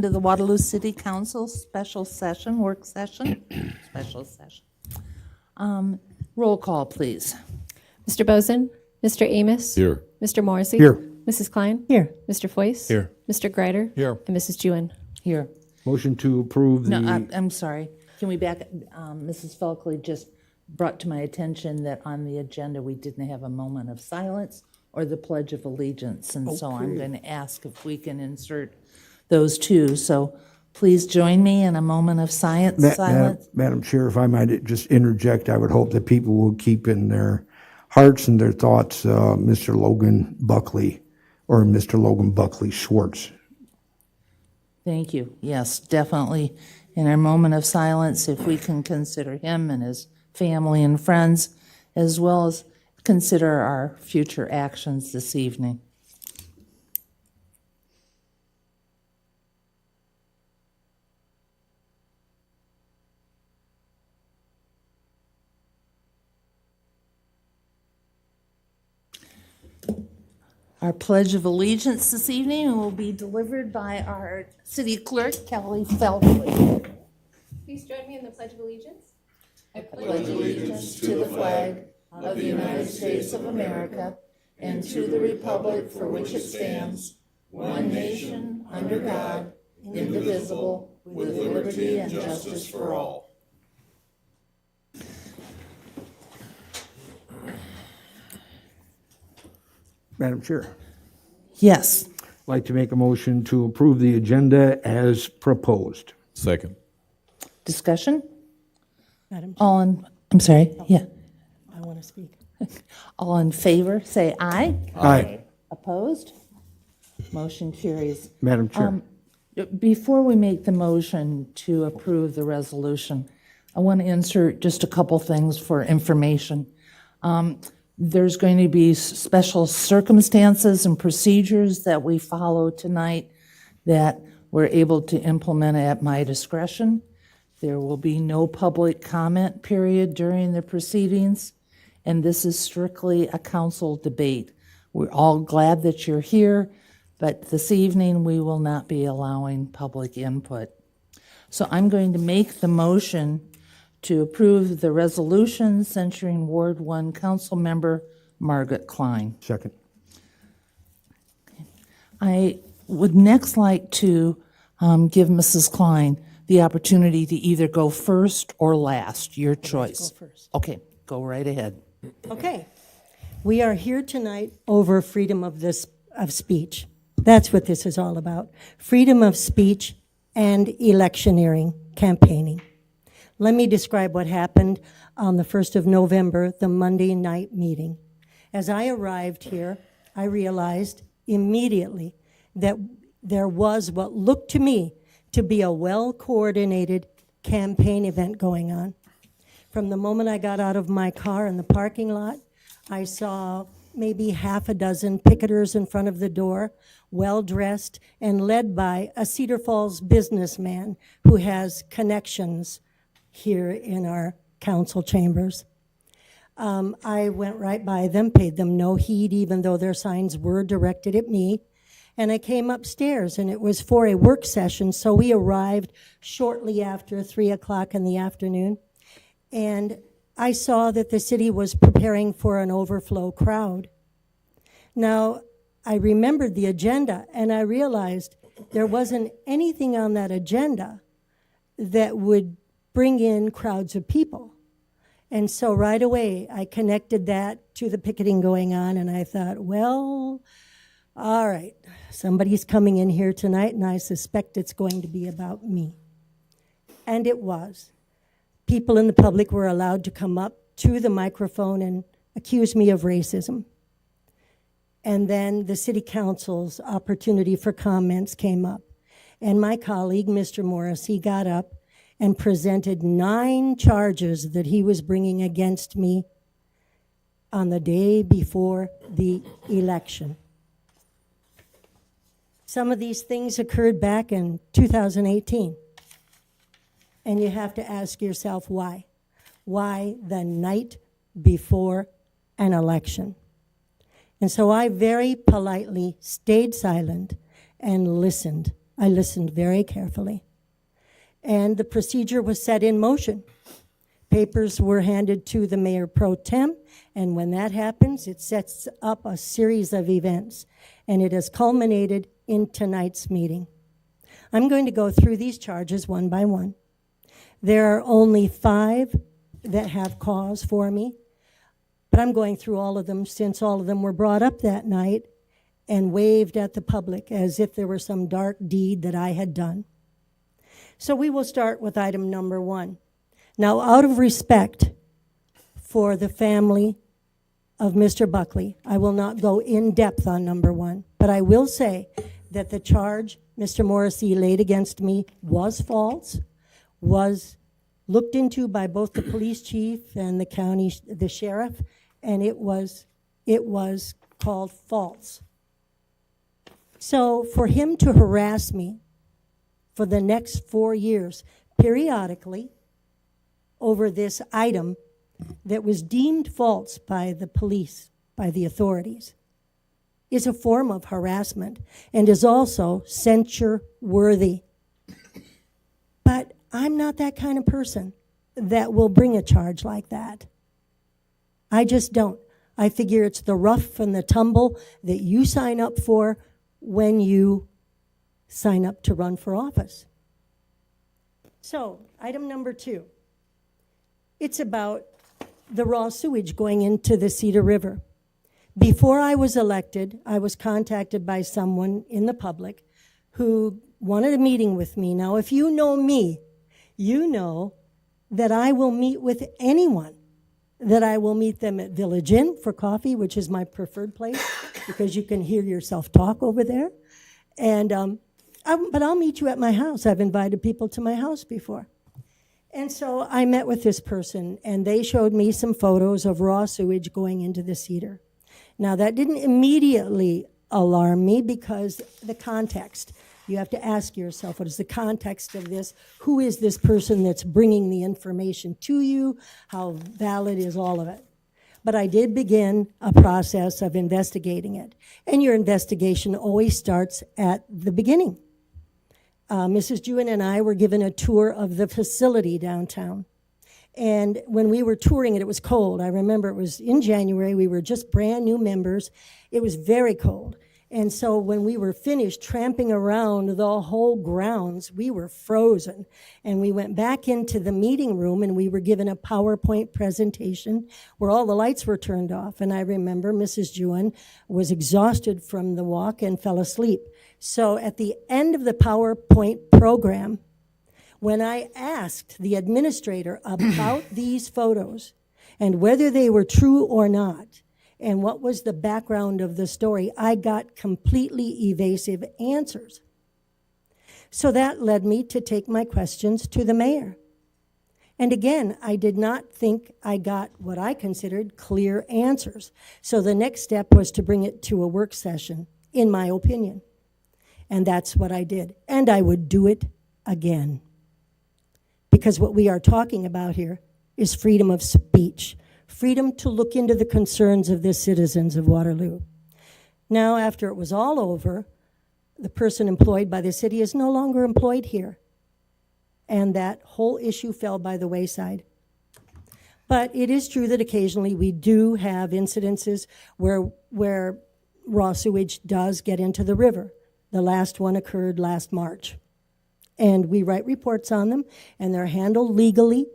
To the Waterloo City Council special session, work session, special session. Roll call, please. Mr. Bozen, Mr. Amos. Here. Mr. Morrissey. Here. Mrs. Klein. Here. Mr. Foyce. Here. Mr. Greider. Here. And Mrs. Jewin. Here. Motion to approve the... No, I'm sorry. Can we back, Mrs. Felkley just brought to my attention that on the agenda, we didn't have a moment of silence or the Pledge of Allegiance. And so I'm going to ask if we can insert those two. So please join me in a moment of silence. Madam Chair, if I might just interject, I would hope that people will keep in their hearts and their thoughts Mr. Logan Buckley or Mr. Logan Buckley Schwartz. Thank you. Yes, definitely. In our moment of silence, if we can consider him and his family and friends, as well as consider our future actions this evening. Our Pledge of Allegiance this evening will be delivered by our City Clerk, Kelly Felkley. Please join me in the Pledge of Allegiance. I pledge allegiance to the flag of the United States of America and to the republic for which it stands, one nation, under God, indivisible, with liberty and justice for all. Madam Chair, Yes. I'd like to make a motion to approve the agenda as proposed. Second. Discussion? Madam Chair, I'm sorry, yeah. I want to speak. All in favor, say aye. Aye. Opposed? Motion carries. Madam Chair. Before we make the motion to approve the resolution, I want to insert just a couple things for information. There's going to be special circumstances and procedures that we follow tonight that we're able to implement at my discretion. There will be no public comment period during the proceedings, and this is strictly a council debate. We're all glad that you're here, but this evening we will not be allowing public input. So I'm going to make the motion to approve the resolution censuring Ward 1 Council Member Margaret Klein. Second. I would next like to give Mrs. Klein the opportunity to either go first or last, your choice. Go first. Okay, go right ahead. Okay. We are here tonight over freedom of speech. That's what this is all about. Freedom of speech and electioneering, campaigning. Let me describe what happened on the 1st of November, the Monday night meeting. As I arrived here, I realized immediately that there was what looked to me to be a well-coordinated campaign event going on. From the moment I got out of my car in the parking lot, I saw maybe half a dozen picketers in front of the door, well-dressed and led by a Cedar Falls businessman who has connections here in our council chambers. I went right by them, paid them no heed, even though their signs were directed at me. And I came upstairs, and it was for a work session, so we arrived shortly after 3 o'clock in the afternoon. And I saw that the city was preparing for an overflow crowd. Now, I remembered the agenda, and I realized there wasn't anything on that agenda that would bring in crowds of people. And so right away, I connected that to the picketing going on, and I thought, well, all right, somebody's coming in here tonight, and I suspect it's going to be about me. And it was. People in the public were allowed to come up to the microphone and accuse me of racism. And then the city council's opportunity for comments came up. And my colleague, Mr. Morris, he got up and presented 9 charges that he was bringing against me on the day before the election. Some of these things occurred back in 2018. And you have to ask yourself why. Why the night before an election? And so I very politely stayed silent and listened I listened very carefully. And the procedure was set in motion. Papers were handed to the mayor pro tem, and when that happens, it sets up a series of events, and it has culminated in tonight's meeting. I'm going to go through these charges one by one. There are only 5 that have cause for me, but I'm going through all of them since all of them were brought up that night and waved at the public as if there were some dark deed that I had done. So we will start with item number 1. Now, out of respect for the family of Mr. Buckley, I will not go in depth on number 1, but I will say that the charge Mr. Morrissey laid against me was false, was looked into by both the police chief and the sheriff, and it was called false. So for him to harass me for the next 4 years, periodically, over this item that was deemed false by the police, by the authorities, is a form of harassment and is also censure-worthy. But I'm not that kind of person that will bring a charge like that. I just don't. I figure it's the rough and the tumble that you sign up for when you sign up to run for office. So, item number 2. It's about the raw sewage going into the Cedar River. Before I was elected, I was contacted by someone in the public who wanted a meeting with me. Now, if you know me, you know that I will meet with anyone, that I will meet them at Village Inn for coffee, which is my preferred place because you can hear yourself talk over there. And but I'll meet you at my house. I've invited people to my house before. And so I met with this person, and they showed me some photos of raw sewage going into the Cedar. Now, that didn't immediately alarm me because the context. You have to ask yourself, what is the context of this? Who is this person that's bringing the information to you? How valid is all of it? But I did begin a process of investigating it. And your investigation always starts at the beginning. Mrs. Jewin and I were given a tour of the facility downtown. And when we were touring it, it was cold. I remember it was in January. We were just brand new members. It was very cold. And so when we were finished tramping around the whole grounds, we were frozen. And we went back into the meeting room, and we were given a PowerPoint presentation where all the lights were turned off. And I remember Mrs. Jewin was exhausted from the walk and fell asleep. So at the end of the PowerPoint program, when I asked the administrator about these photos and whether they were true or not, and what was the background of the story, I got completely evasive answers. So that led me to take my questions to the mayor. And again, I did not think I got what I considered clear answers. So the next step was to bring it to a work session, in my opinion. And that's what I did. And I would do it again. Because what we are talking about here is freedom of speech. Freedom to look into the concerns of the citizens of Waterloo. Now, after it was all over, the person employed by the city is no longer employed here. And that whole issue fell by the wayside. But it is true that occasionally we do have incidences where raw sewage does get into the river. The last one occurred last March. And we write reports on them, and they're handled legally.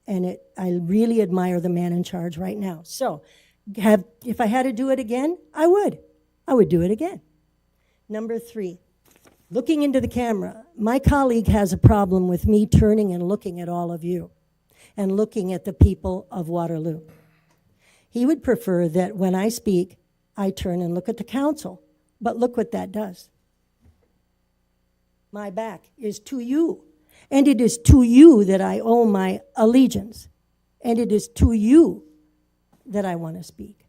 And I really admire the man in charge right now. So, if I had to do it again, I would. I would do it again. Number 3, looking into the camera. My colleague has a problem with me turning and looking at all of you and looking at the people of Waterloo. He would prefer that when I speak, I turn and look at the council. But look what that does. My back is to you. And it is to you that I owe my allegiance. And it is to you that I want to speak,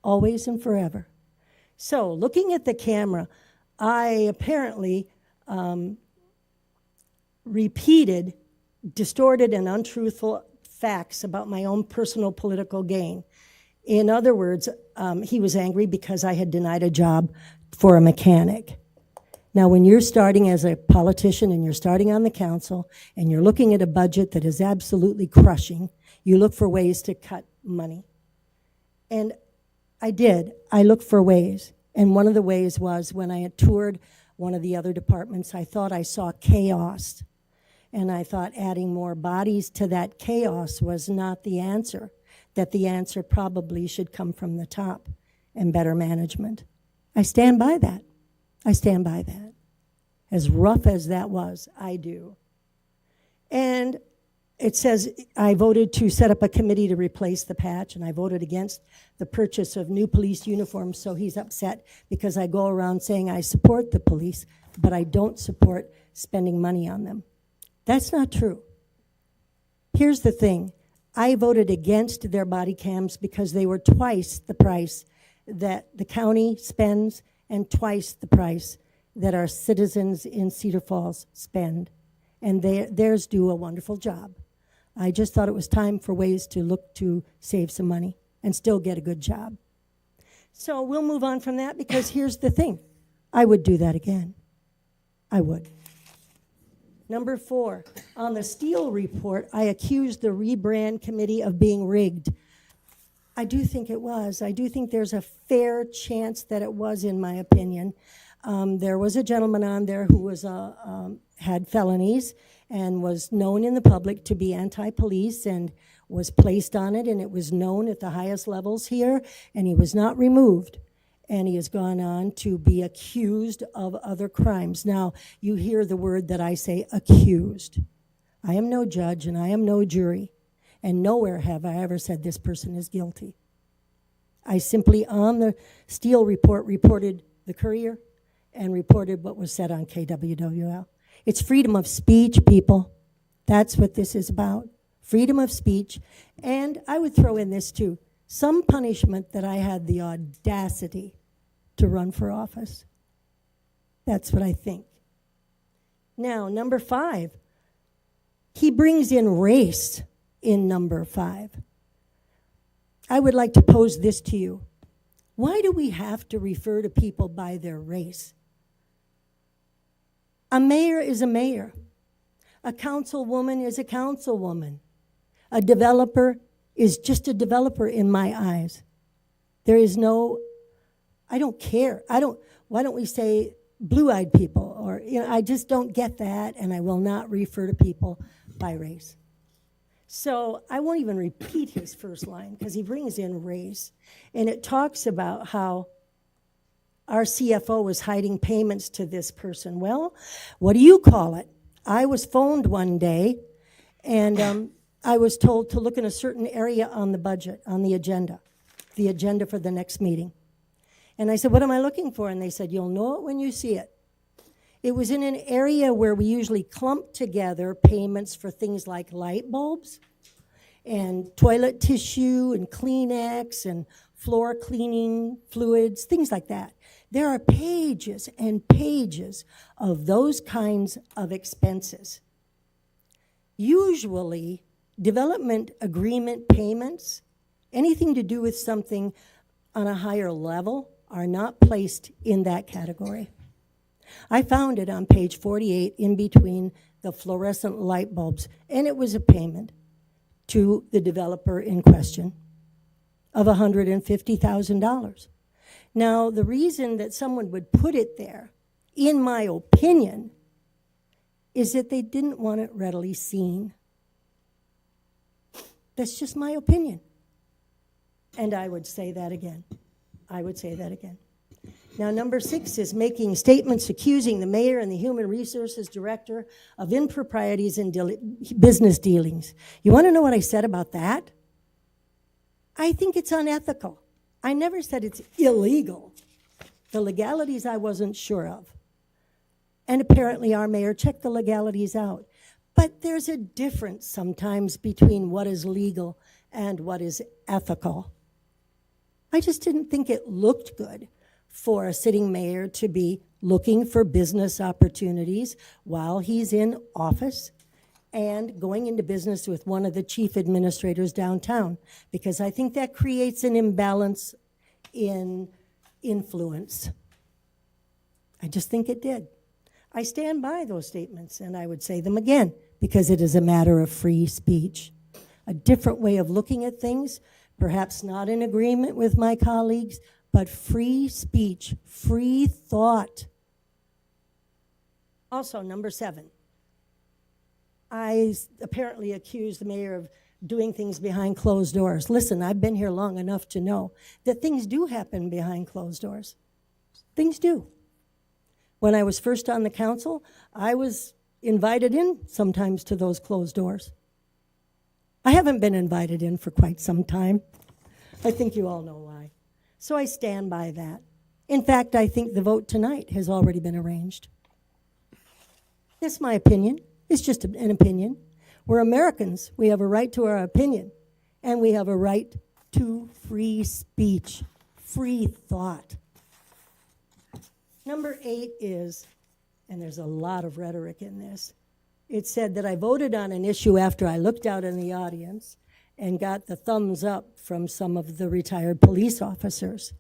always and forever. So, looking at the camera, I apparently repeated distorted and untruthful facts about my own personal political gain. In other words, he was angry because I had denied a job for a mechanic. Now, when you're starting as a politician and you're starting on the council and you're looking at a budget that is absolutely crushing, you look for ways to cut money. And I did. I looked for ways. And one of the ways was when I had toured one of the other departments, I thought I saw chaos. And I thought adding more bodies to that chaos was not the answer, that the answer probably should come from the top and better management. I stand by that. I stand by that. As rough as that was, I do. And it says I voted to set up a committee to replace the patch, and I voted against the purchase of new police uniforms, so he's upset because I go around saying I support the police, but I don't support spending money on them. That's not true. Here's the thing. I voted against their body cams because they were twice the price that the county spends and twice the price that our citizens in Cedar Falls spend. And theirs do a wonderful job. I just thought it was time for ways to look to save some money and still get a good job. So we'll move on from that because here's the thing. I would do that again. I would. Number 4, on the Steele report, I accused the rebrand committee of being rigged. I do think it was. I do think there's a fair chance that it was, in my opinion. There was a gentleman on there who was had felonies and was known in the public to be anti-police and was placed on it, and it was known at the highest levels here, and he was not removed. And he has gone on to be accused of other crimes. Now, you hear the word that I say, accused. I am no judge and I am no jury, and nowhere have I ever said this person is guilty. I simply, on the Steele report, reported the Courier and reported what was said on KWWL. It's freedom of speech, people. That's what this is about. Freedom of speech. And I would throw in this too. Some punishment that I had the audacity to run for office. That's what I think. Now, number 5. He brings in race in number 5. I would like to pose this to you. Why do we have to refer to people by their race? A mayor is a mayor. A councilwoman is a councilwoman. A developer is just a developer in my eyes. There is no, I don't care. Why don't we say blue-eyed people? Or, I just don't get that, and I will not refer to people by race. So I won't even repeat his first line because he brings in race. And it talks about how our CFO was hiding payments to this person. Well, what do you call it? I was phoned one day, and I was told to look in a certain area on the budget, on the agenda for the next meeting. And I said, what am I looking for? And they said, you'll know it when you see it. It was in an area where we usually clump together payments for things like light bulbs and toilet tissue and Kleenex and floor cleaning fluids, things like that. There are pages and pages of those kinds of expenses. Usually, development agreement payments, anything to do with something on a higher level, are not placed in that category. I found it on page 48 in between the fluorescent light bulbs, and it was a payment to the developer in question of $150,000. Now, the reason that someone would put it there, in my opinion, is that they didn't want it readily seen. That's just my opinion. And I would say that again. I would say that again. Now, number 6 is making statements accusing the mayor and the human resources director of improprieties in business dealings. You want to know what I said about that? I think it's unethical. I never said it's illegal. The legalities I wasn't sure of. And apparently our mayor checked the legalities out. But there's a difference sometimes between what is legal and what is ethical. I just didn't think it looked good for a sitting mayor to be looking for business opportunities while he's in office and going into business with one of the chief administrators downtown, because I think that creates an imbalance in influence. I just think it did. I stand by those statements, and I would say them again, because it is a matter of free speech. A different way of looking at things, perhaps not in agreement with my colleagues, but free speech, free thought. Also, number 7, I apparently accused the mayor of doing things behind closed doors. Listen, I've been here long enough to know that things do happen behind closed doors. Things do. When I was first on the council, I was invited in sometimes to those closed doors. I haven't been invited in for quite some time. I think you all know why. So I stand by that. In fact, I think the vote tonight has already been arranged. That's my opinion. It's just an opinion. We're Americans. We have a right to our opinion, and we have a right to free speech, free thought. Number 8 is, and there's a lot of rhetoric in this, it said that I voted on an issue after I looked out in the audience and got the thumbs up from some of the retired police officers.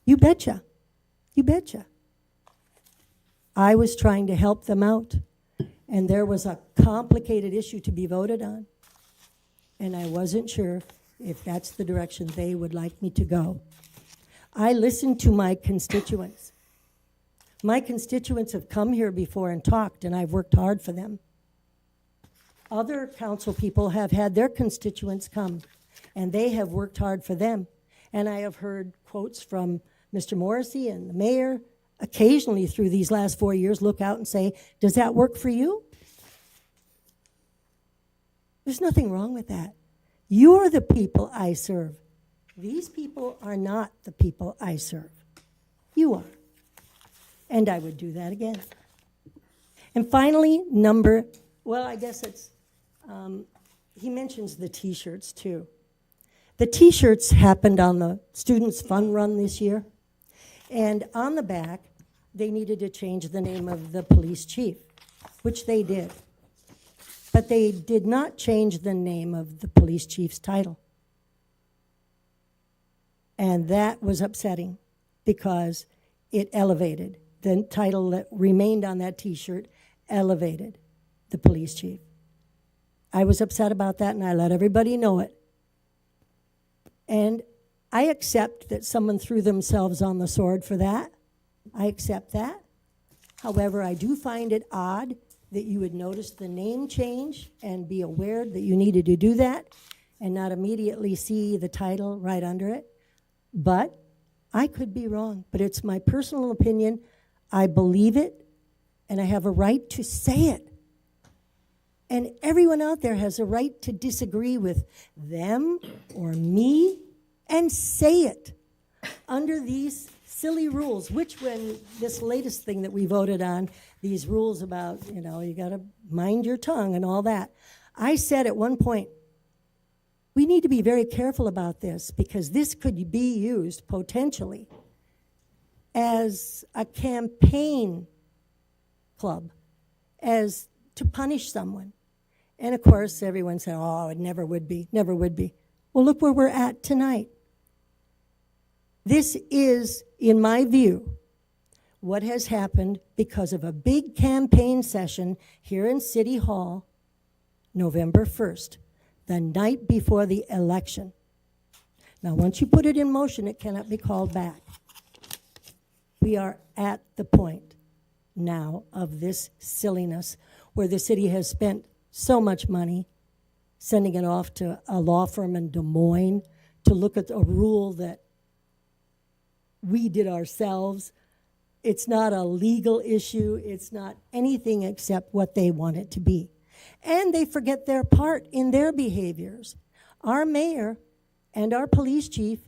You betcha. You betcha. I was trying to help them out, and there was a complicated issue to be voted on, and I wasn't sure if that's the direction they would like me to go. I listened to my constituents. My constituents have come here before and talked, and I've worked hard for them. Other council people have had their constituents come, and they have worked hard for them. And I have heard quotes from Mr. Morrissey and the mayor occasionally through these last 4 years look out and say, does that work for you? There's nothing wrong with that. You're the people I serve. These people are not the people I serve. You are. And I would do that again. And finally, I guess it's, he mentions the T-shirts too. The T-shirts happened on the Students' Fun Run this year. And on the back, they needed to change the name of the police chief, which they did. But they did not change the name of the police chief's title. And that was upsetting because it elevated. The title that remained on that T-shirt elevated the police chief. I was upset about that, and I let everybody know it. And I accept that someone threw themselves on the sword for that. I accept that. However, I do find it odd that you would notice the name change and be aware that you needed to do that and not immediately see the title right under it. But I could be wrong, but it's my personal opinion. I believe it, and I have a right to say it. And everyone out there has a right to disagree with them or me and say it under these silly rules, which when this latest thing that we voted on, these rules about, you got to mind your tongue and all that. I said at one point, we need to be very careful about this because this could be used potentially as a campaign club, as to punish someone. And of course, everyone said, oh, it never would be, never would be. Well, look where we're at tonight. This is, in my view, what has happened because of a big campaign session here in City Hall, November 1st, the night before the election. Now, once you put it in motion, it cannot be called back. We are at the point now of this silliness where the city has spent so much money sending it off to a law firm in Des Moines to look at a rule that we did ourselves. It's not a legal issue. It's not anything except what they want it to be. And they forget their part in their behaviors. Our mayor and our police chief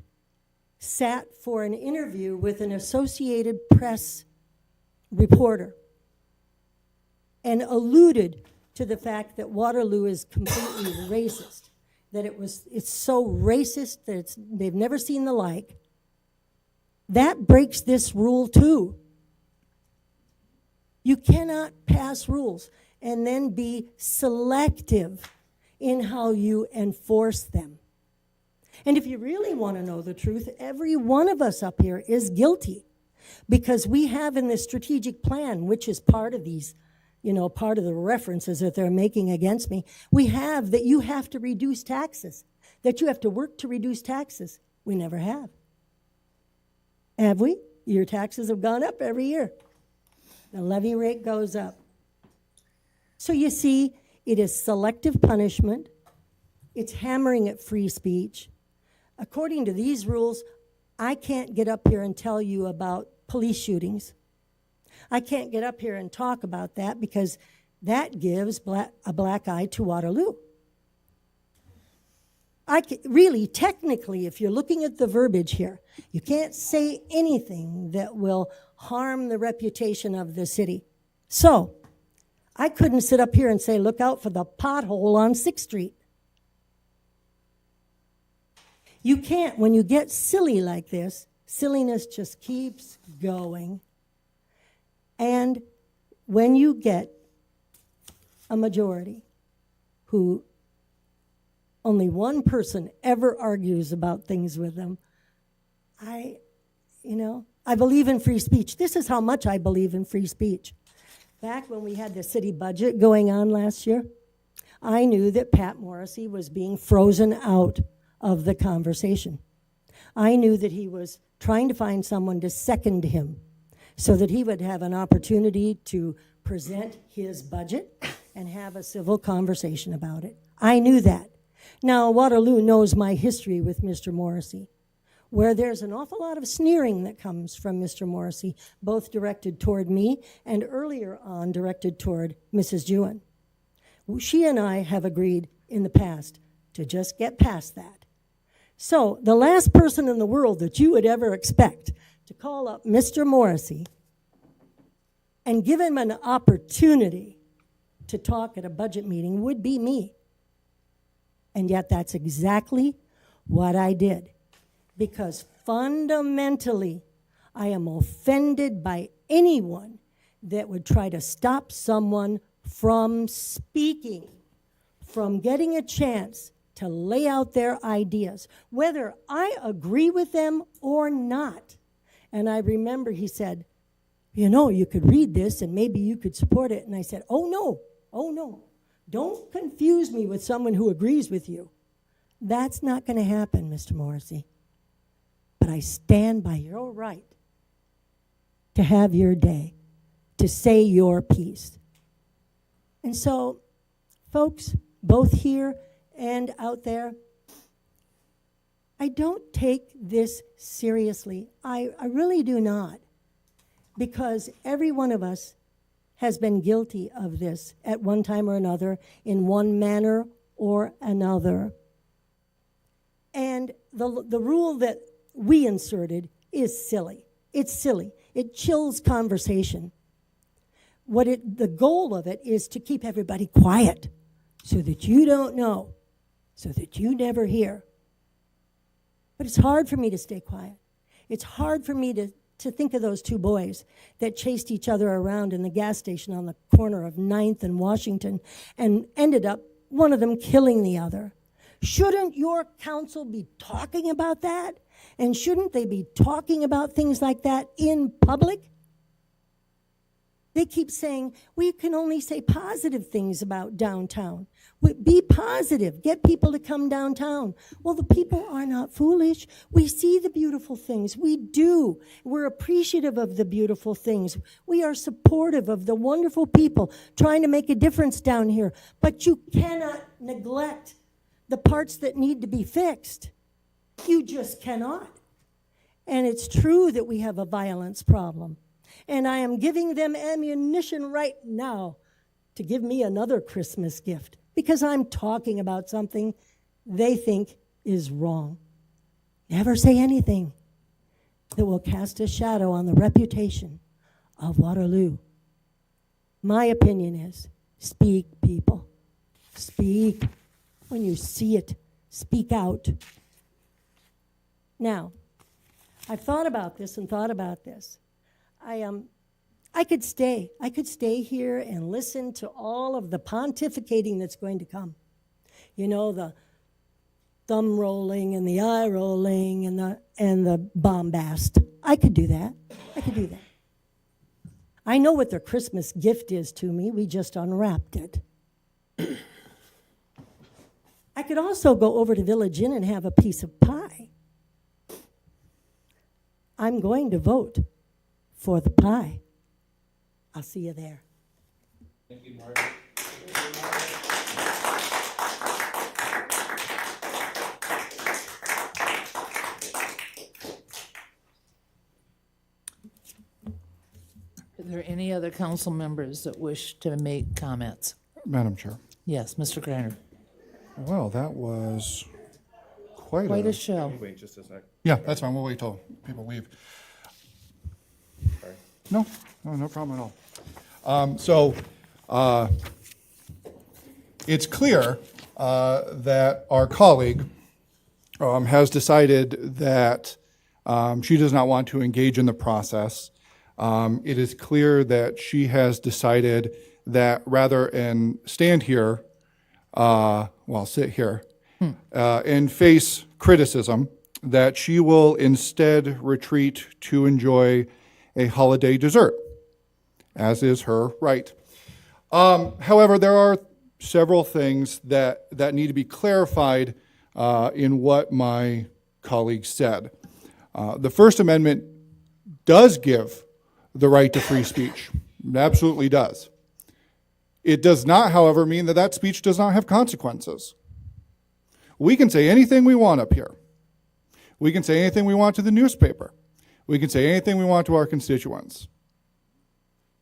sat for an interview with an Associated Press reporter and alluded to the fact that Waterloo is completely racist, that it's so racist that they've never seen the like. That breaks this rule too. You cannot pass rules and then be selective in how you enforce them. And if you really want to know the truth, every one of us up here is guilty. Because we have in the strategic plan, which is part of these, part of the references that they're making against me, we have that you have to reduce taxes, that you have to work to reduce taxes. We never have. Have we? Your taxes have gone up every year. The levy rate goes up. So you see, it is selective punishment. It's hammering at free speech. According to these rules, I can't get up here and tell you about police shootings. I can't get up here and talk about that because that gives a black eye to Waterloo. Really, technically, if you're looking at the verbiage here, you can't say anything that will harm the reputation of the city. So, I couldn't sit up here and say, look out for the pothole on 6th Street. You can't. When you get silly like this, silliness just keeps going. And when you get a majority who only one person ever argues about things with them, I believe in free speech. This is how much I believe in free speech. Back when we had the city budget going on last year, I knew that Pat Morrissey was being frozen out of the conversation. I knew that he was trying to find someone to second him so that he would have an opportunity to present his budget and have a civil conversation about it. I knew that. Now, Waterloo knows my history with Mr. Morrissey, where there's an awful lot of sneering that comes from Mr. Morrissey, both directed toward me and earlier on directed toward Mrs. Jewin. She and I have agreed in the past to just get past that. So the last person in the world that you would ever expect to call up Mr. Morrissey and give him an opportunity to talk at a budget meeting would be me. And yet that's exactly what I did. Because fundamentally, I am offended by anyone that would try to stop someone from speaking, from getting a chance to lay out their ideas, whether I agree with them or not. And I remember he said, you could read this and maybe you could support it. And I said, oh no, don't confuse me with someone who agrees with you. That's not going to happen, Mr. Morrissey. But I stand by your right to have your day, to say your piece. And so, folks, both here and out there, I don't take this seriously. I really do not. Because every one of us has been guilty of this at one time or another, in one manner or another. And the rule that we inserted is silly. It's silly. It chills conversation. The goal of it is to keep everybody quiet so that you don't know, so that you never hear. But it's hard for me to stay quiet. It's hard for me to think of those two boys that chased each other around in the gas station on the corner of 9th and Washington and ended up one of them killing the other. Shouldn't your council be talking about that? And shouldn't they be talking about things like that in public? They keep saying, we can only say positive things about downtown. Be positive. Get people to come downtown. Well, the people are not foolish. We see the beautiful things. We do. We're appreciative of the beautiful things. We are supportive of the wonderful people trying to make a difference down here. But you cannot neglect the parts that need to be fixed. You just cannot. And it's true that we have a violence problem. And I am giving them ammunition right now to give me another Christmas gift because I'm talking about something they think is wrong. Never say anything that will cast a shadow on the reputation of Waterloo. My opinion is, speak, people. Speak. When you see it, speak out. Now, I've thought about this and thought about this. I could stay. I could stay here and listen to all of the pontificating that's going to come. You know, thumb rolling and the eye rolling and the bombast. I could do that. I could do that. I know what their Christmas gift is to me. We just unwrapped it. I could also go over to Village Inn and have a piece of pie. I'm going to vote for the pie. I'll see you there. Thank you, Marty. Are there any other council members that wish to make comments? Madam Chair. Yes, Mr. Griner. Well, that was quite Quite a... a show. Wait just a sec. Yeah, that's fine. We'll wait till people leave. Sorry. No problem at all. It's clear that our colleague has decided that she does not want to engage in the process. It is clear that she has decided that rather than stand here, sit here, and face criticism, that she will instead retreat to enjoy a holiday dessert, as is her right. However, there are several things that need to be clarified in what my colleague said. The First Amendment does give the right to free speech. It absolutely does. It does not, however, mean that that speech does not have consequences. We can say anything we want up here. We can say anything we want to the newspaper. We can say anything we want to our constituents.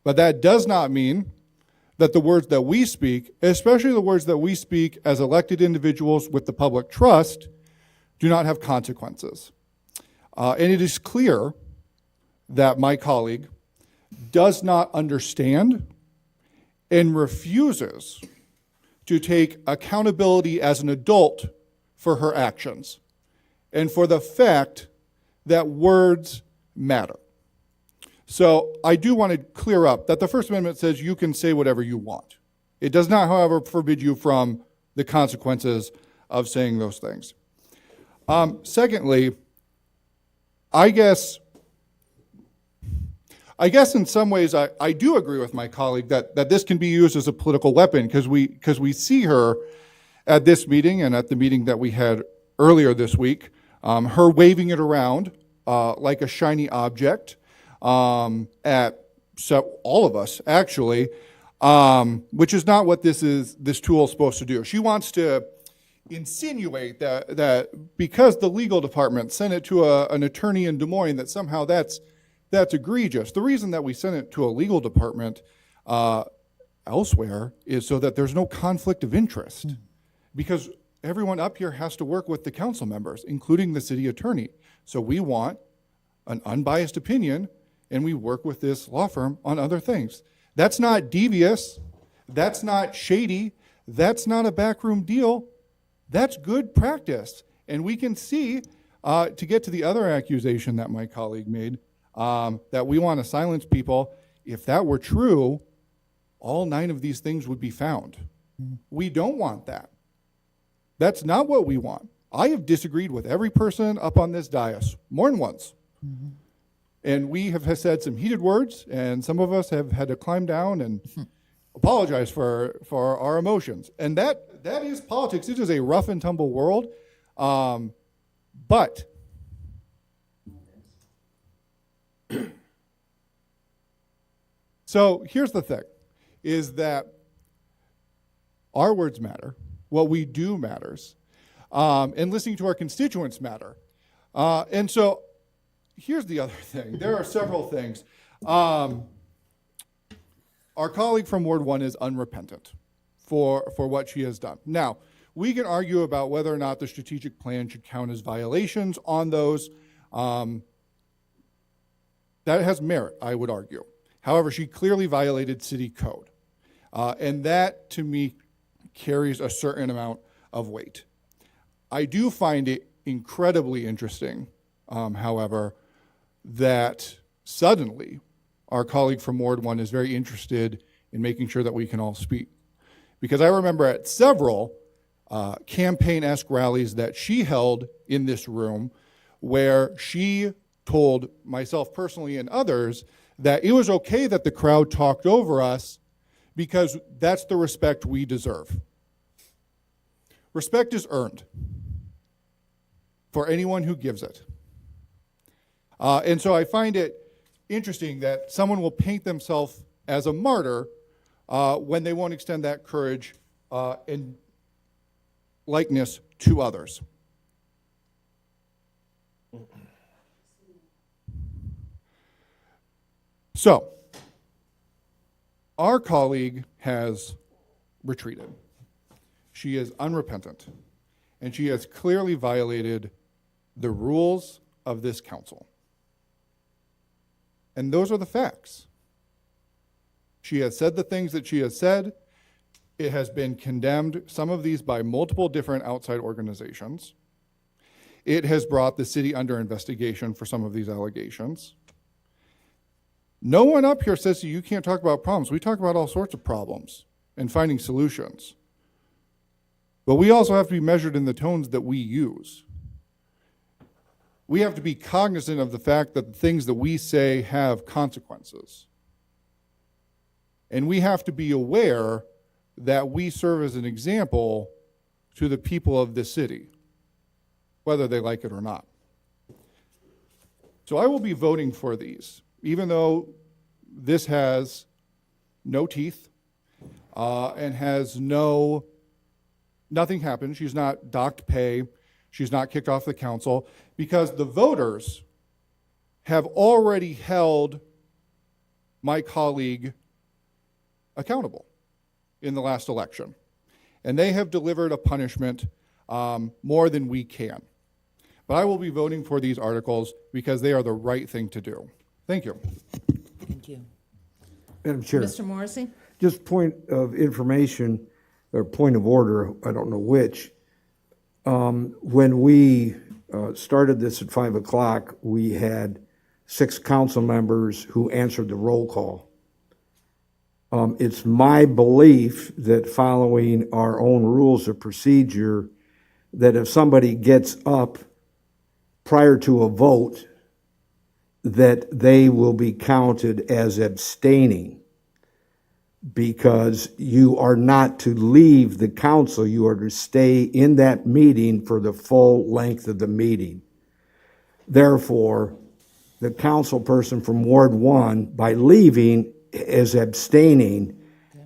But that does not mean that the words that we speak, especially the words that we speak as elected individuals with the public trust, do not have consequences. And it is clear that my colleague does not understand and refuses to take accountability as an adult for her actions and for the fact that words matter. So I do want to clear up that the First Amendment says you can say whatever you want. It does not, however, forbid you from the consequences of saying those things. Secondly, I guess in some ways I do agree with my colleague that this can be used as a political weapon because we see her at this meeting and at the meeting that we had earlier this week, her waving it around like a shiny object at all of us actually, which is not what this tool is supposed to do. She wants to insinuate that because the legal department sent it to an attorney in Des Moines that somehow that's egregious. The reason that we send it to a legal department elsewhere is so that there's no conflict of interest. Because everyone up here has to work with the council members, including the city attorney. So we want an unbiased opinion, and we work with this law firm on other things. That's not devious. That's not shady. That's not a backroom deal. That's good practice. And we can see, to get to the other accusation that my colleague made, that we want to silence people. If that were true, all 9 of these things would be found. We don't want that. That's not what we want. I have disagreed with every person up on this dais more than once. And we have said some heated words, and some of us have had to climb down and apologize for our emotions. And that is politics. It is a rough and tumble world. But so here's the thing, is that our words matter. What we do matters. And listening to our constituents matter. And so here's the other thing. There are several things. Our colleague from Ward 1 is unrepentant for what she has done. Now, we can argue about whether or not the strategic plan should count as violations on those. That has merit, I would argue. However, she clearly violated city code. And that, to me, carries a certain amount of weight. I do find it incredibly interesting, however, that suddenly our colleague from Ward 1 is very interested in making sure that we can all speak. Because I remember at several campaign-esque rallies that she held in this room where she told myself personally and others that it was okay that the crowd talked over us because that's the respect we deserve. Respect is earned for anyone who gives it. And so I find it interesting that someone will paint themselves as a martyr when they won't extend that courage and likeness to others. So, our colleague has retreated. She is unrepentant, and she has clearly violated the rules of this council. And those are the facts. She has said the things that she has said. It has been condemned, some of these by multiple different outside organizations. It has brought the city under investigation for some of these allegations. No one up here says you can't talk about problems. We talk about all sorts of problems and finding solutions. But we also have to be measured in the tones that we use. We have to be cognizant of the fact that the things that we say have consequences. And we have to be aware that we serve as an example to the people of this city, whether they like it or not. So I will be voting for these, even though this has no teeth and has nothing happened. She's not docked pay. She's not kicked off the council, because the voters have already held my colleague accountable in the last election. And they have delivered a punishment more than we can. But I will be voting for these articles because they are the right thing to do. Thank you. Thank you. Madam Chair, Mr. Morrissey? just point of information, or point of order, I don't know which. When we started this at 5 o'clock, we had 6 council members who answered the roll call. It's my belief that following our own rules of procedure, that if somebody gets up prior to a vote, that they will be counted as abstaining, because you are not to leave the council, you are to stay in that meeting for the full length of the meeting. Therefore, the council person from Ward 1, by leaving, is abstaining,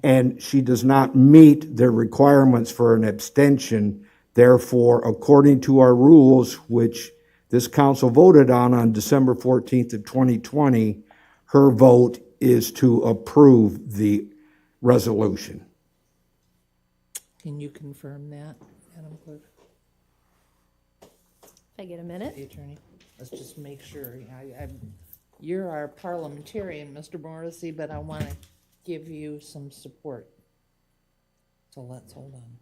and she does not meet the requirements for an abstention. Therefore, according to our rules, which this council voted on December 14th of 2020, her vote is to approve the resolution. Can you confirm that, Madam Clerk, If I get a minute. the attorney? Let's just make sure. You're our parliamentarian, Mr. Morrissey, but I want to give you some support. So let's hold on.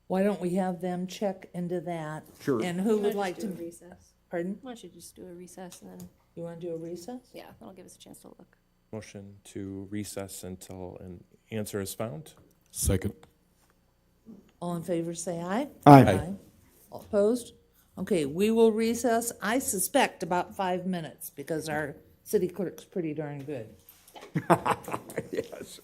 Why don't we have them check into that? Sure. And who would like to, recess? pardon? Why don't you just do a recess and then, You want to do a recess? yeah, that'll give us a chance to look. Motion to recess until an answer is found. Second. All in favor, say aye. Aye. All opposed? Okay, we will recess, I suspect about 5 minutes, because our city clerk's pretty darn good. Yes.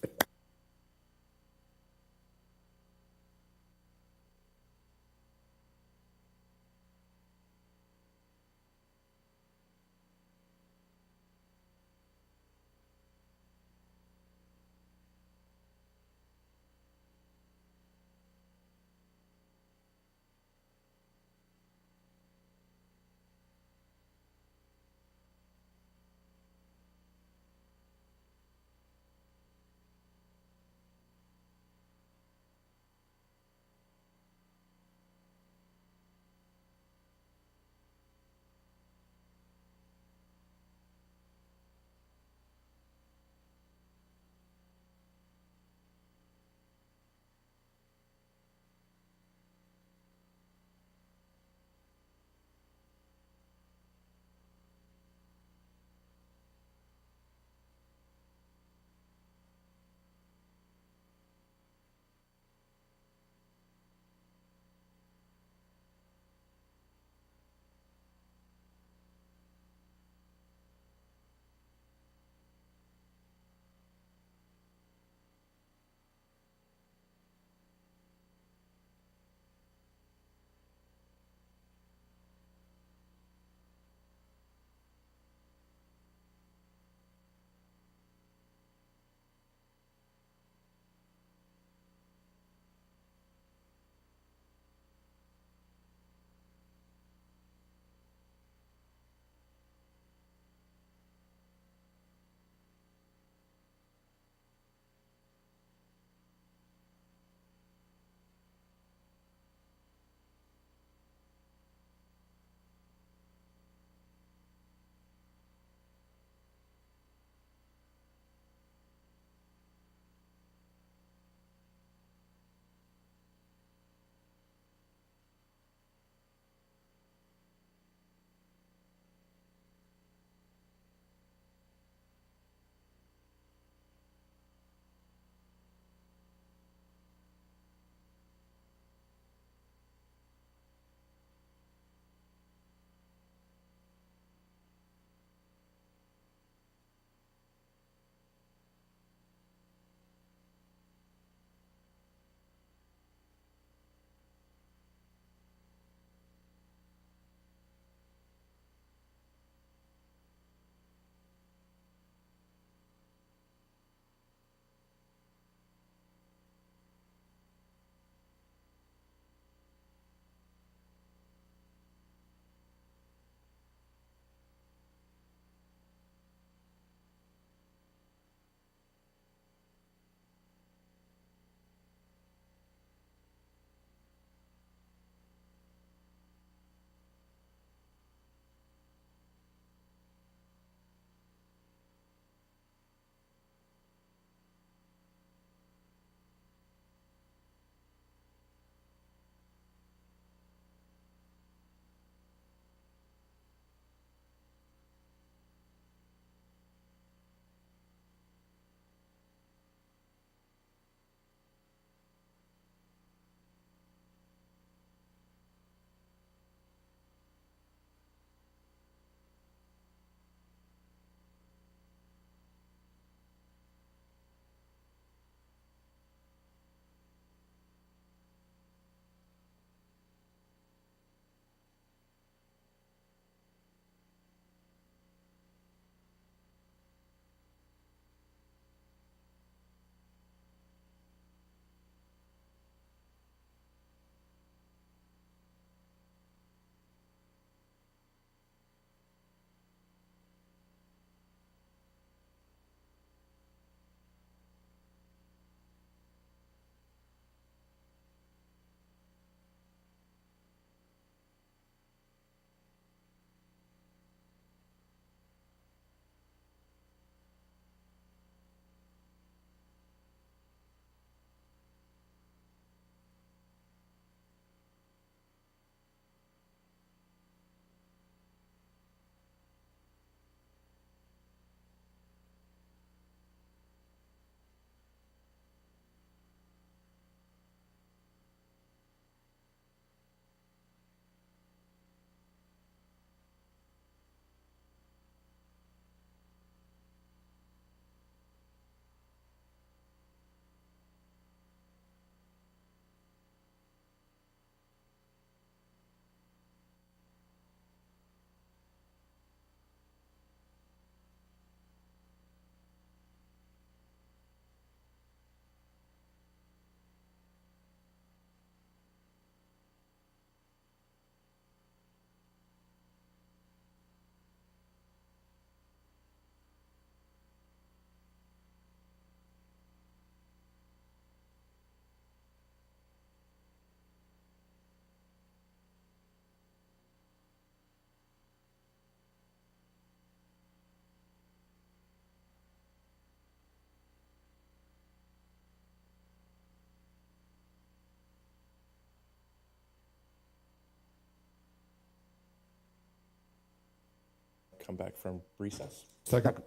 come back from recess. Second.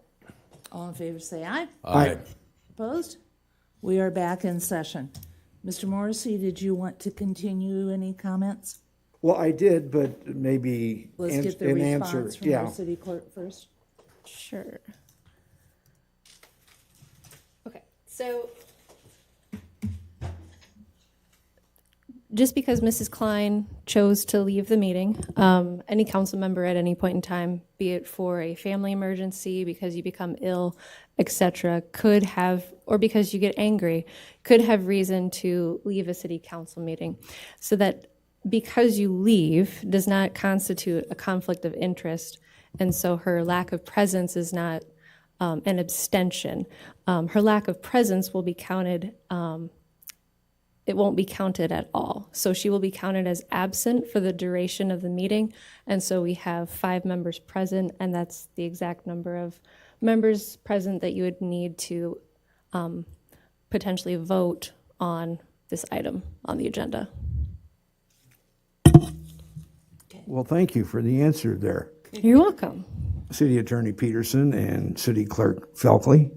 All in favor, say aye. Aye. Opposed? We are back in session. Mr. Morrissey, did you want to continue any comments? Well, I did, but maybe Let's get the an answer. response from Yeah. our city clerk first. Sure. Okay, so just because Mrs. Klein chose to leave the meeting, any council member at any point in time, be it for a family emergency, because you become ill, etc., could have, or because you get angry, could have reason to leave a city council meeting. So that because you leave does not constitute a conflict of interest, and so her lack of presence is not an abstention. Her lack of presence will be counted, it won't be counted at all. So she will be counted as absent for the duration of the meeting, and so we have 5 members present, and that's the exact number of members present that you would need to potentially vote on this item on the agenda. Well, thank you for the answer there, You're welcome. City Attorney Peterson and City Clerk Felkley.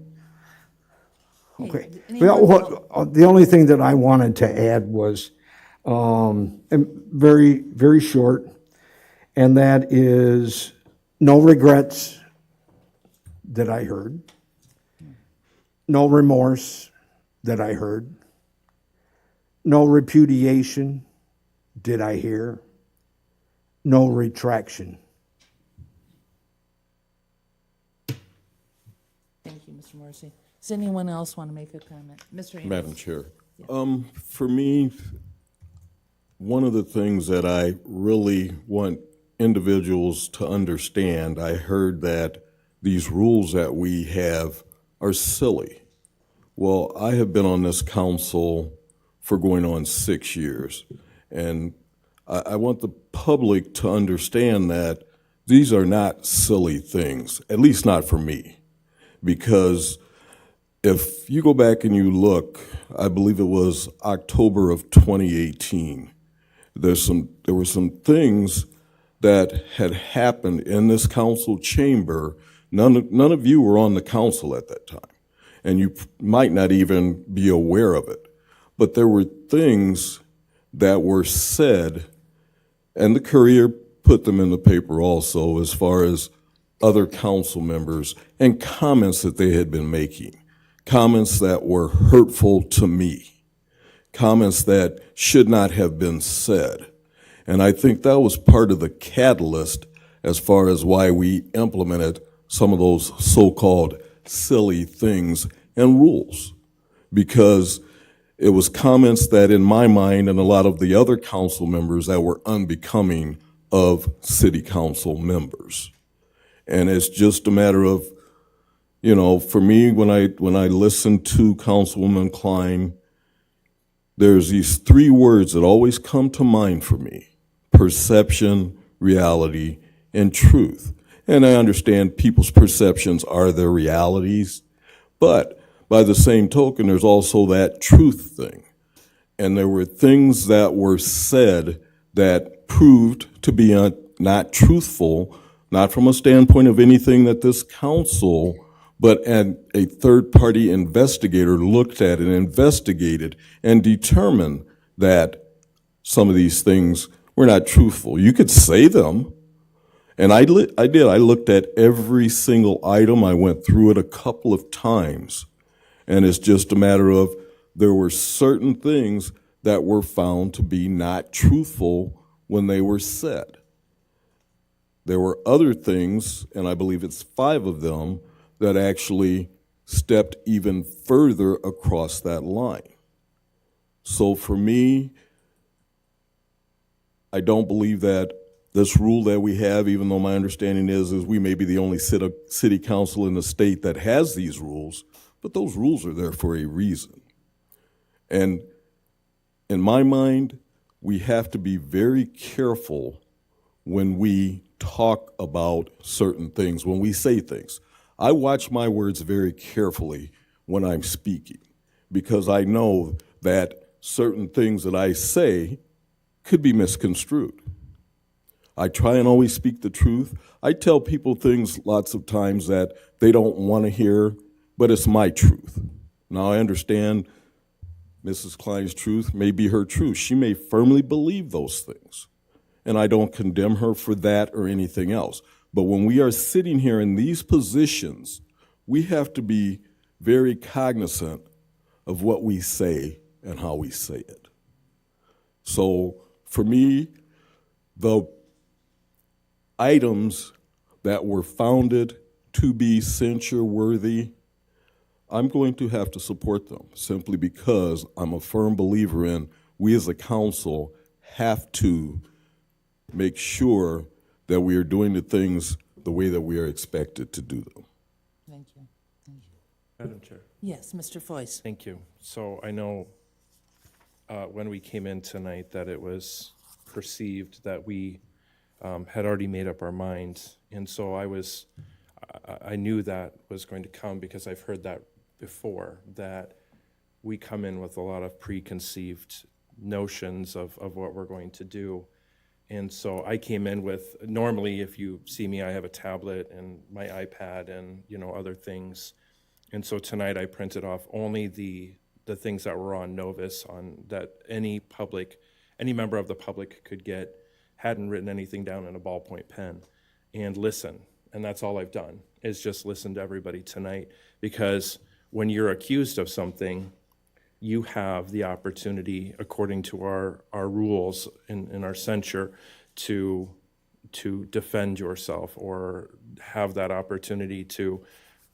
Okay. anyone Well, the only thing that I wanted to add was and very, very short, and that is no regrets that I heard, no remorse that I heard, no repudiation did I hear, no retraction. Thank you, Mr. Morrissey. Does anyone else want to make a comment? Mr. Amos? Madam Chair, for me, one of the things that I really want individuals to understand, I heard that these rules that we have are silly. Well, I have been on this council for going on 6 years, and I want the public to understand that these are not silly things, at least not for me, because if you go back and you look, I believe it was October of 2018, there were some things that had happened in this council chamber. None of you were on the council at that time, and you might not even be aware of it. But there were things that were said, and the Courier put them in the paper also, as far as other council members and comments that they had been making, comments that were hurtful to me, comments that should not have been said. And I think that was part of the catalyst as far as why we implemented some of those so-called silly things and rules, because it was comments that, in my mind, and a lot of the other council members, that were unbecoming of city council members. And it's just a matter of, you know, for me, when I listen to Councilwoman Klein, there's these 3 words that always come to mind for me: perception, reality, and truth. And I understand people's perceptions are their realities, but by the same token, there's also that truth thing. And there were things that were said that proved to be not truthful, not from a standpoint of anything that this council, but a third-party investigator looked at and investigated and determined that some of these things were not truthful. You could say them, and I did. I looked at every single item. I went through it a couple of times. And it's just a matter of, there were certain things that were found to be not truthful when they were said. There were other things, and I believe it's 5 of them, that actually stepped even further across that line. So for me, I don't believe that this rule that we have, even though my understanding is we may be the only city council in the state that has these rules, but those rules are there for a reason. And in my mind, we have to be very careful when we talk about certain things, when we say things. I watch my words very carefully when I'm speaking, because I know that certain things that I say could be misconstrued. I try and always speak the truth. I tell people things lots of times that they don't want to hear, but it's my truth. Now, I understand Mrs. Klein's truth may be her truth. She may firmly believe those things, and I don't condemn her for that or anything else. But when we are sitting here in these positions, we have to be very cognizant of what we say and how we say it. So for me, the items that were founded to be censure-worthy, I'm going to have to support them simply because I'm a firm believer in we as a council have to make sure that we are doing the things the way that we are expected to do them. Thank you. Madam Chair. Yes, Mr. Foyce. Thank you. So I know when we came in tonight that it was perceived that we had already made up our minds. And so I knew that was going to come because I've heard that before, that we come in with a lot of preconceived notions of what we're going to do. And so I came in with, normally if you see me, I have a tablet and my iPad and, other things. And so tonight I printed off only the things that were on Novus, on that any member of the public could get, hadn't written anything down in a ballpoint pen, and listen. And that's all I've done, is just listen to everybody tonight. Because when you're accused of something, you have the opportunity, according to our rules in our censure, to defend yourself or have that opportunity to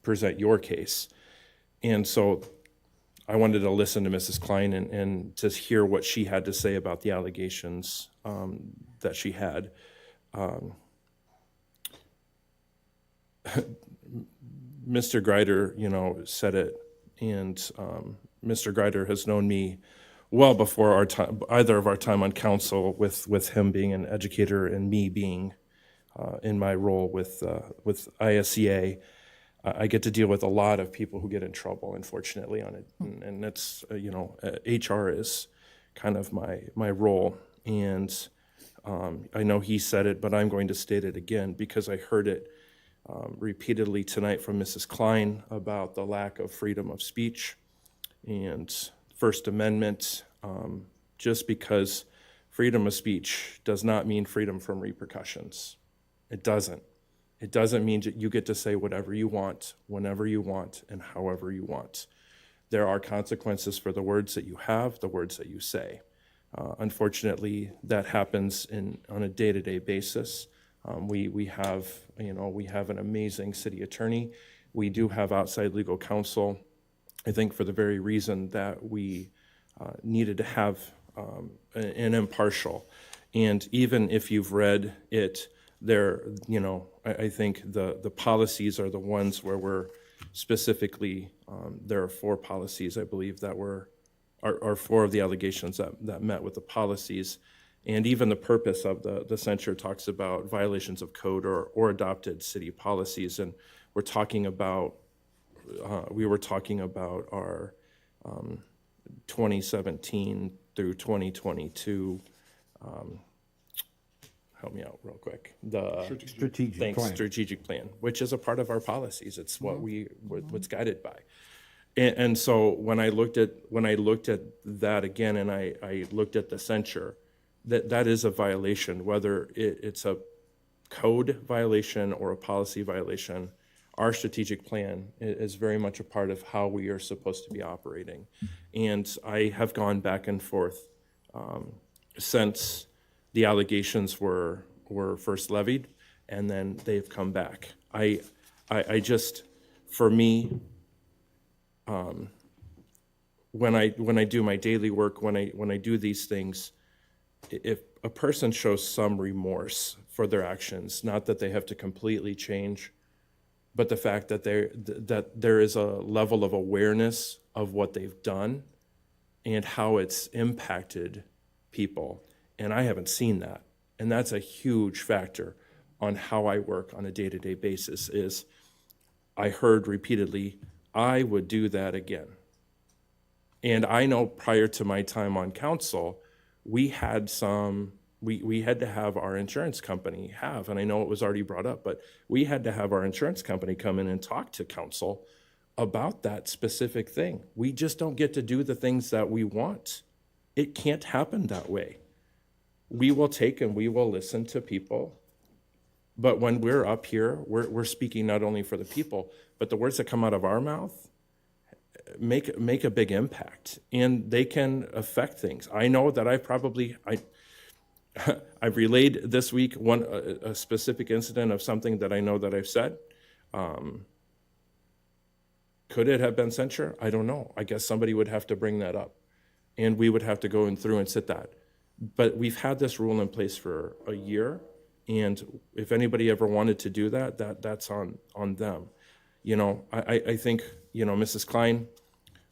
present your case. And so I wanted to listen to Mrs. Klein and to hear what she had to say about the allegations that she had. Mr. Greider, said it, and Mr. Greider has known me well before our time, either of our time on council, with him being an educator and me being in my role with ISEA. I get to deal with a lot of people who get in trouble, unfortunately, on it, and that's HR is kind of my role, and I know he said it, but I'm going to state it again because I heard it repeatedly tonight from Mrs. Klein about the lack of freedom of speech and First Amendment. Just because freedom of speech does not mean freedom from repercussions. It doesn't. It doesn't mean that you get to say whatever you want, whenever you want, and however you want. There are consequences for the words that you have, the words that you say. Unfortunately, that happens on a day-to-day basis. We have an amazing city attorney. We do have outside legal counsel, I think for the very reason that we needed to have an impartial. And even if you've read it, I think the policies are the ones where we're specifically, there are 4 policies, I believe, that are 4 of the allegations that met with the policies. And even the purpose of the censure talks about violations of code or adopted city policies. And we were talking about our 2017 through 2022, help me out real quick. The strategic plan, which is a part of our policies. It's what what's guided by. And so when I looked at that again, and I looked at the censure, that is a violation, whether it's a code violation or a policy violation. Our strategic plan is very much a part of how we are supposed to be operating. And I have gone back and forth since the allegations were first levied, and then they've come back. I just, for me, when I do my daily work, when I do these things, if a person shows some remorse for their actions, not that they have to completely change, but the fact that there is a level of awareness of what they've done and how it's impacted people, and I haven't seen that. And that's a huge factor on how I work on a day-to-day basis. Is I heard repeatedly, I would do that again. And I know prior to my time on council, we had some We had to have our insurance company and I know it was already brought up, but we had to have our insurance company come in and talk to council about that specific thing. We just don't get to do the things that we want. It can't happen that way. We will take and we will listen to people. But when we're up here, we're speaking not only for the people, but the words that come out of our mouth make a big impact, and they can affect things. I know that I've relayed this week a specific incident of something that I know that I've said. Could it have been censure? I don't know. I guess somebody would have to bring that up, and we would have to go through and sit that. But we've had this rule in place for a year, and if anybody ever wanted to do that's on them. You know, I think, you know, Mrs. Klein,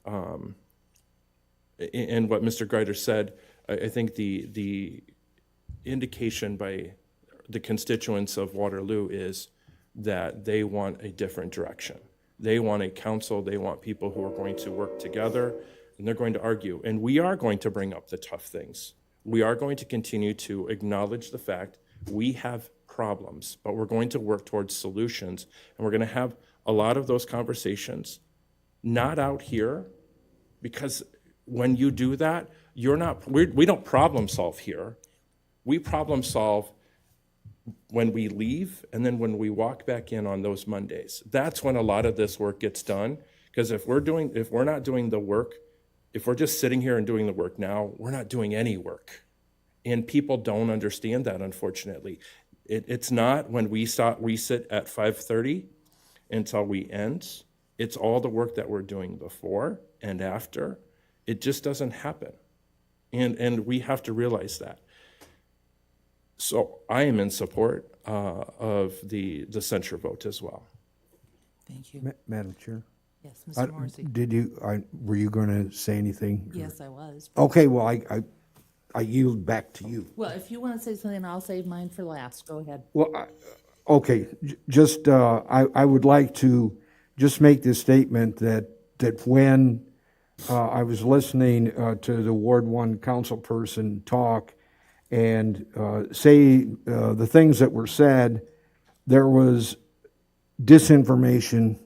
and what Mr. Greider said, I think the indication by the constituents of Waterloo is that they want a different direction. They want a council, they want people who are going to work together, and they're going to argue. And we are going to bring up the tough things. We are going to continue to acknowledge the fact we have problems, but we're going to work towards solutions, and we're going to have a lot of those conversations, not out here, because when you do that, we don't problem solve here. We problem solve when we leave, and then when we walk back in on those Mondays. That's when a lot of this work gets done, because if we're not doing the work, if we're just sitting here and doing the work now, we're not doing any work. And people don't understand that, unfortunately. It's not when we sit at 5:30 until we end. It's all the work that we're doing before and after. It just doesn't happen. And we have to realize that. So I am in support of the censure vote as well. Thank you. Madam Chair? Yes, Mr. Morrissey. Were you going to say anything? Yes, I was. Okay, well, I yield back to you. Well, if you want to say something, I'll save mine for last. Go ahead. Well, okay, just, I would like to just make this statement that when I was listening to the Ward 1 council person talk and say the things that were said, there was disinformation,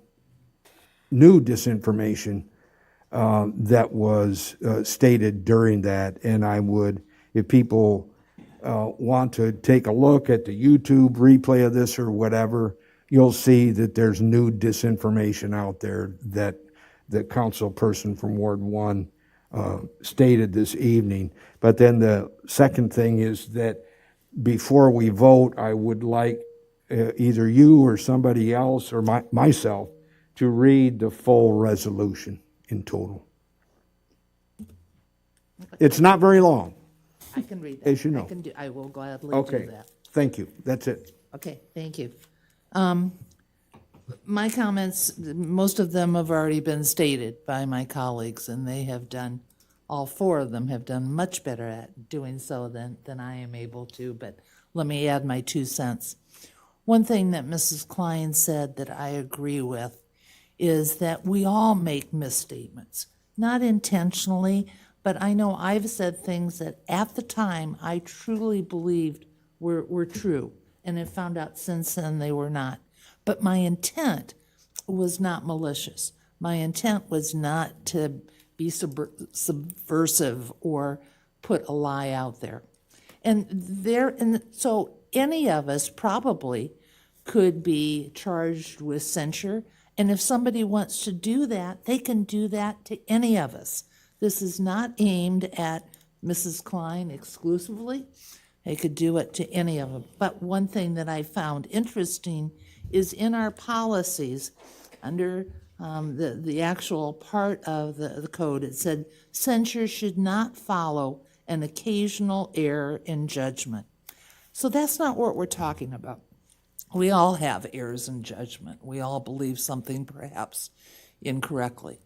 new disinformation that was stated during that. And I would, if people want to take a look at the YouTube replay of this or whatever, you'll see that there's new disinformation out there that the council person from Ward 1 stated this evening. But then the second thing is that before we vote, I would like either you or somebody else or myself to read the full resolution in total. It's not very long. I can read that. As you know. I will gladly Okay, do that. thank you. That's it. Okay, thank you. My comments, most of them have already been stated by my colleagues, and they have done, all four of them have done much better at doing so than I am able to, but let me add my 2 cents. One thing that Mrs. Klein said that I agree with is that we all make misstatements, not intentionally, but I know I've said things that at the time I truly believed were true, and have found out since then they were not. But my intent was not malicious. My intent was not to be subversive or put a lie out there. And so any of us probably could be charged with censure. And if somebody wants to do that, they can do that to any of us. This is not aimed at Mrs. Klein exclusively. They could do it to any of them. But one thing that I found interesting is in our policies, under the actual part of the code, it said censure should not follow an occasional error in judgment. So that's not what we're talking about. We all have errors in judgment. We all believe something perhaps incorrectly.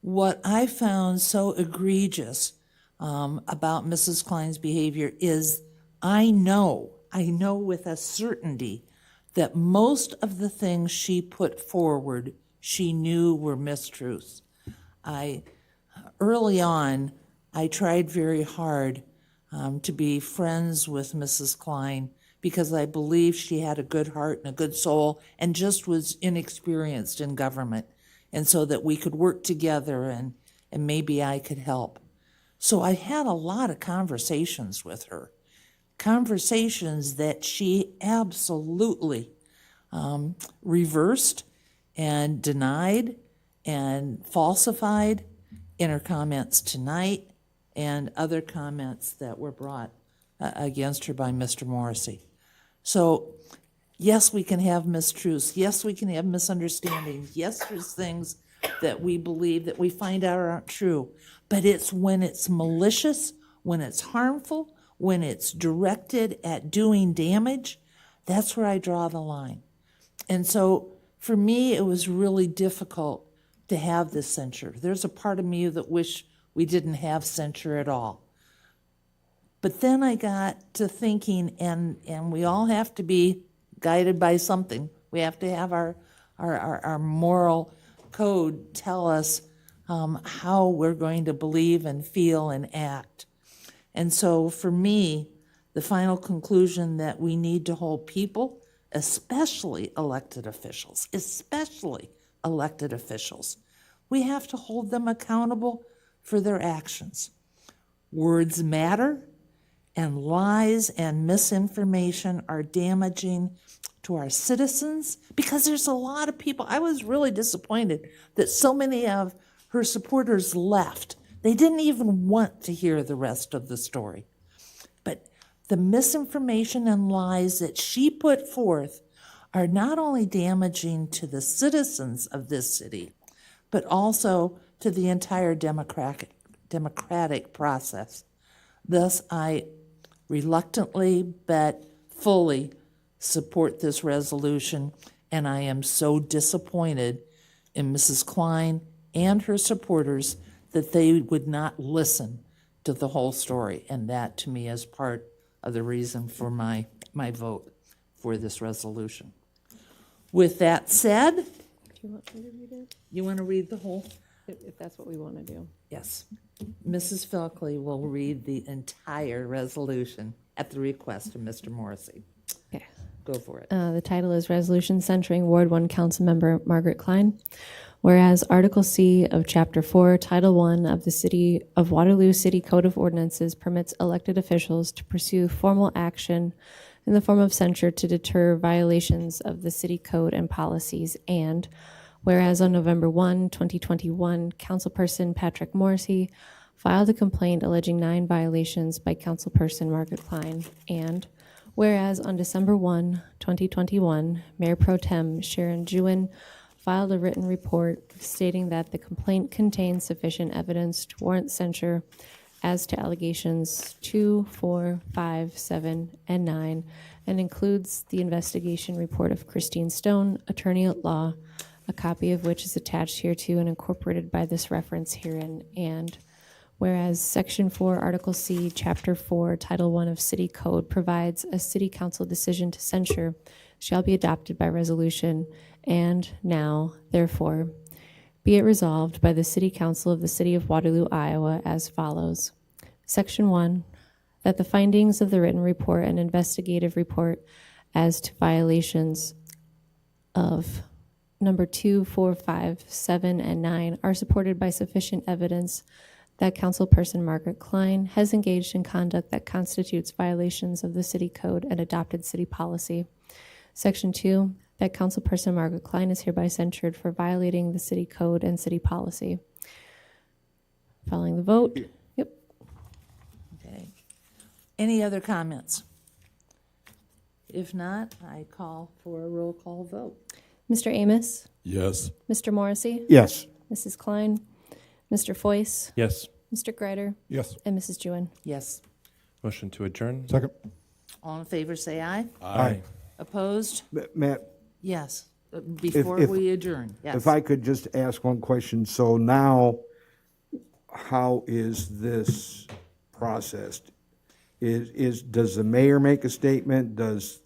What I found so egregious about Mrs. Klein's behavior is I know with a certainty that most of the things she put forward she knew were mistruths. Early on, I tried very hard to be friends with Mrs. Klein because I believe she had a good heart and a good soul and just was inexperienced in government. And so that we could work together and maybe I could help. So I had a lot of conversations with her, conversations that she absolutely reversed and denied and falsified in her comments tonight and other comments that were brought against her by Mr. Morrissey. So, yes, we can have mistruths. Yes, we can have misunderstandings. Yes, there's things that we believe that we find out aren't true. But it's when it's malicious, when it's harmful, when it's directed at doing damage, that's where I draw the line. And so for me, it was really difficult to have this censure. There's a part of me that wish we didn't have censure at all. But then I got to thinking, and we all have to be guided by something. We have to have our moral code tell us how we're going to believe and feel and act. And so for me, the final conclusion that we need to hold people, especially elected officials, we have to hold them accountable for their actions. Words matter, and lies and misinformation are damaging to our citizens because there's a lot of people. I was really disappointed that so many of her supporters left. They didn't even want to hear the rest of the story. But the misinformation and lies that she put forth are not only damaging to the citizens of this city, but also to the entire democratic process. Thus, I reluctantly but fully support this resolution, and I am so disappointed in Mrs. Klein and her supporters that they would not listen to the whole story, and that to me is part of the reason for my vote for this resolution. With that said, Do you want me to read it? you want to read the whole? If that's what we want to do. Yes. Mrs. Filkley will read the entire resolution at the request of Mr. Morrissey. Okay. Go for it. The title is Resolution Censuring Ward 1 Councilmember Margaret Klein. Whereas Article C of Chapter 4, Title 1 of the City of Waterloo City Code of Ordinances permits elected officials to pursue formal action in the form of censure to deter violations of the city code and policies. And whereas on November 1, 2021, Councilperson Patrick Morrissey filed a complaint alleging 9 violations by Councilperson Margaret Klein. And whereas on December 1, 2021, Mayor Pro Tem Sharon Jewin filed a written report stating that the complaint contains sufficient evidence to warrant censure as to allegations 2, 4, 5, 7, and 9, and includes the investigation report of Christine Stone, attorney at law, a copy of which is attached hereto and incorporated by this reference herein. And whereas Section 4, Article C, Chapter 4, Title 1 of City Code provides a city council decision to censure shall be adopted by resolution, and now, therefore, be it resolved by the City Council of the City of Waterloo, Iowa, as follows. Section 1, that the findings of the written report and investigative report as to violations of number 2, 4, 5, 7, and 9 are supported by sufficient evidence that Councilperson Margaret Klein has engaged in conduct that constitutes violations of the city code and adopted city policy. Section 2, that Councilperson Margaret Klein is hereby censured for violating the city code and city policy. Following the vote. Yep. Okay. Any other comments? If not, I call for a roll call vote. Mr. Amos, Yes. Mr. Morrissey, Yes. Mrs. Klein, Mr. Foyce, Yes. Mr. Greider, Yes. and Mrs. Jewin. Yes. Motion to adjourn? Second. All in favor, say aye. Aye. Opposed? Matt, Yes. Before if- we adjourn, yes. if I could just ask one question. So now, how is this processed? Does the mayor make a statement? Does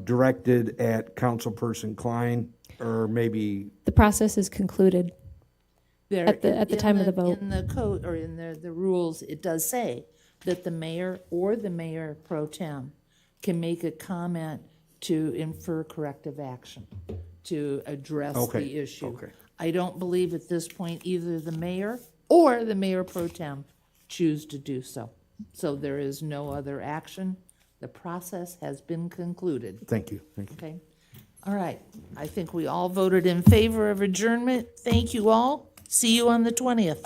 directed at Councilperson Klein, or maybe? The process is concluded. There- at the in time of the vote. In the code, or in the rules, it does say that the mayor or the mayor pro tem can make a comment to infer corrective action, to address Okay, the issue. okay. I don't believe at this point either the mayor or the mayor pro tem choose to do so. So there is no other action. The process has been concluded. Thank you, thank you. Okay? All right. I think we all voted in favor of adjournment. Thank you all. See you on the 20th.